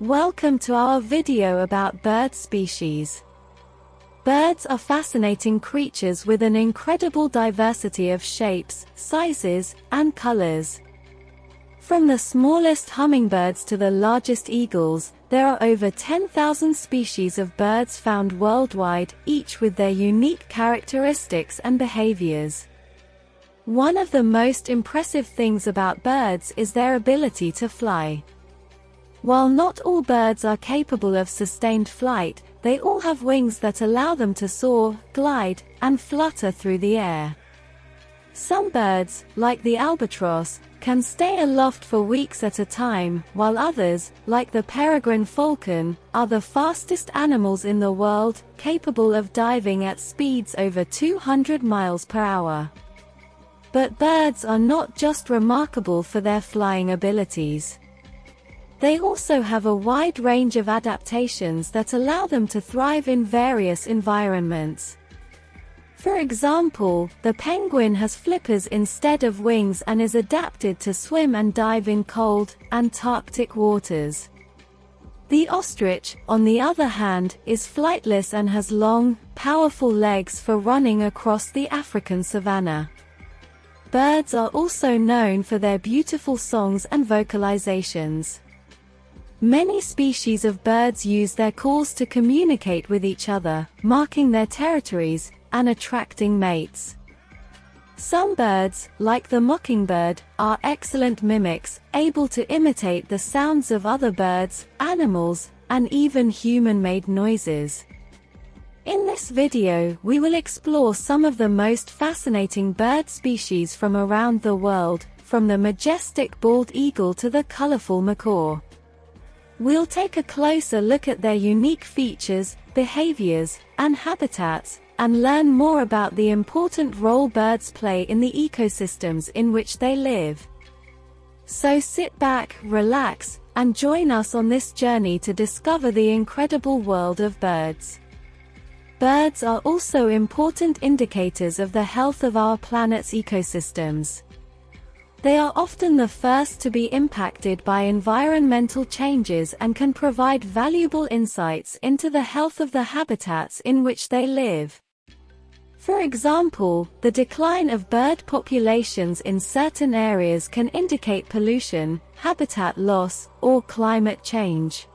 Welcome to our video about bird species. Birds are fascinating creatures with an incredible diversity of shapes, sizes, and colors. From the smallest hummingbirds to the largest eagles, there are over 10,000 species of birds found worldwide, each with their unique characteristics and behaviors. One of the most impressive things about birds is their ability to fly. While not all birds are capable of sustained flight, they all have wings that allow them to soar, glide, and flutter through the air. Some birds, like the albatross, can stay aloft for weeks at a time, while others, like the peregrine falcon, are the fastest animals in the world, capable of diving at speeds over 200 miles per hour. But birds are not just remarkable for their flying abilities. They also have a wide range of adaptations that allow them to thrive in various environments. For example, the penguin has flippers instead of wings and is adapted to swim and dive in cold, Antarctic waters. The ostrich, on the other hand, is flightless and has long, powerful legs for running across the African savanna. Birds are also known for their beautiful songs and vocalizations. Many species of birds use their calls to communicate with each other, marking their territories, and attracting mates. Some birds, like the mockingbird, are excellent mimics, able to imitate the sounds of other birds, animals, and even human-made noises. In this video, we will explore some of the most fascinating bird species from around the world, from the majestic bald eagle to the colorful macaw. We'll take a closer look at their unique features, behaviors, and habitats, and learn more about the important role birds play in the ecosystems in which they live. So sit back, relax, and join us on this journey to discover the incredible world of birds. Birds are also important indicators of the health of our planet's ecosystems. They are often the first to be impacted by environmental changes and can provide valuable insights into the health of the habitats in which they live. For example, the decline of bird populations in certain areas can indicate pollution, habitat loss, or climate change.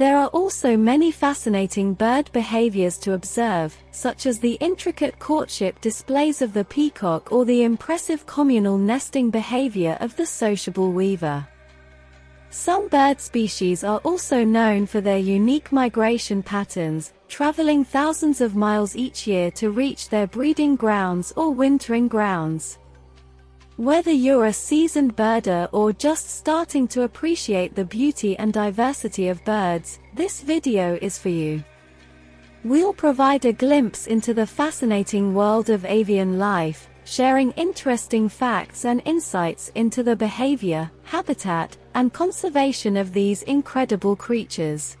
There are also many fascinating bird behaviors to observe, such as the intricate courtship displays of the peacock or the impressive communal nesting behavior of the sociable weaver. Some bird species are also known for their unique migration patterns, traveling thousands of miles each year to reach their breeding grounds or wintering grounds. Whether you're a seasoned birder or just starting to appreciate the beauty and diversity of birds, this video is for you. We'll provide a glimpse into the fascinating world of avian life, sharing interesting facts and insights into the behavior, habitat, and conservation of these incredible creatures.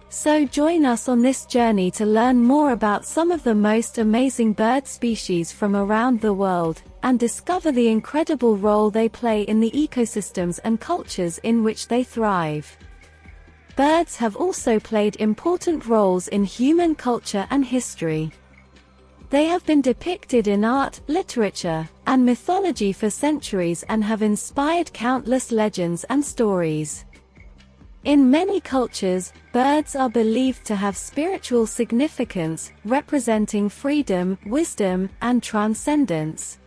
So join us on this journey to learn more about some of the most amazing bird species from around the world, and discover the incredible role they play in the ecosystems and cultures in which they thrive. Birds have also played important roles in human culture and history. They have been depicted in art, literature, and mythology for centuries and have inspired countless legends and stories. In many cultures, birds are believed to have spiritual significance, representing freedom, wisdom, and transcendence.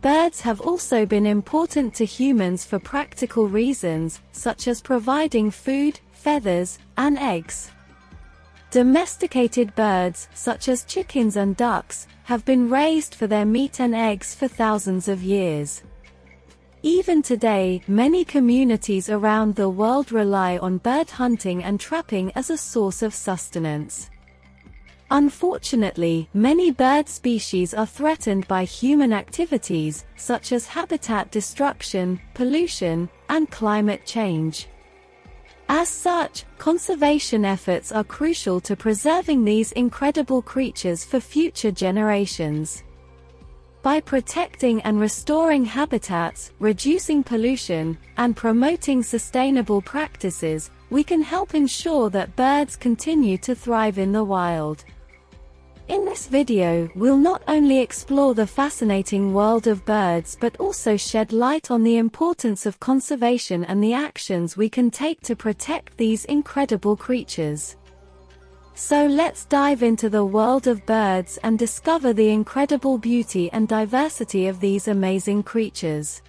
Birds have also been important to humans for practical reasons, such as providing food, feathers, and eggs. Domesticated birds, such as chickens and ducks, have been raised for their meat and eggs for thousands of years. Even today, many communities around the world rely on bird hunting and trapping as a source of sustenance. Unfortunately, many bird species are threatened by human activities, such as habitat destruction, pollution, and climate change. As such, conservation efforts are crucial to preserving these incredible creatures for future generations. By protecting and restoring habitats, reducing pollution, and promoting sustainable practices, we can help ensure that birds continue to thrive in the wild. In this video, we'll not only explore the fascinating world of birds but also shed light on the importance of conservation and the actions we can take to protect these incredible creatures. So let's dive into the world of birds and discover the incredible beauty and diversity of these amazing creatures.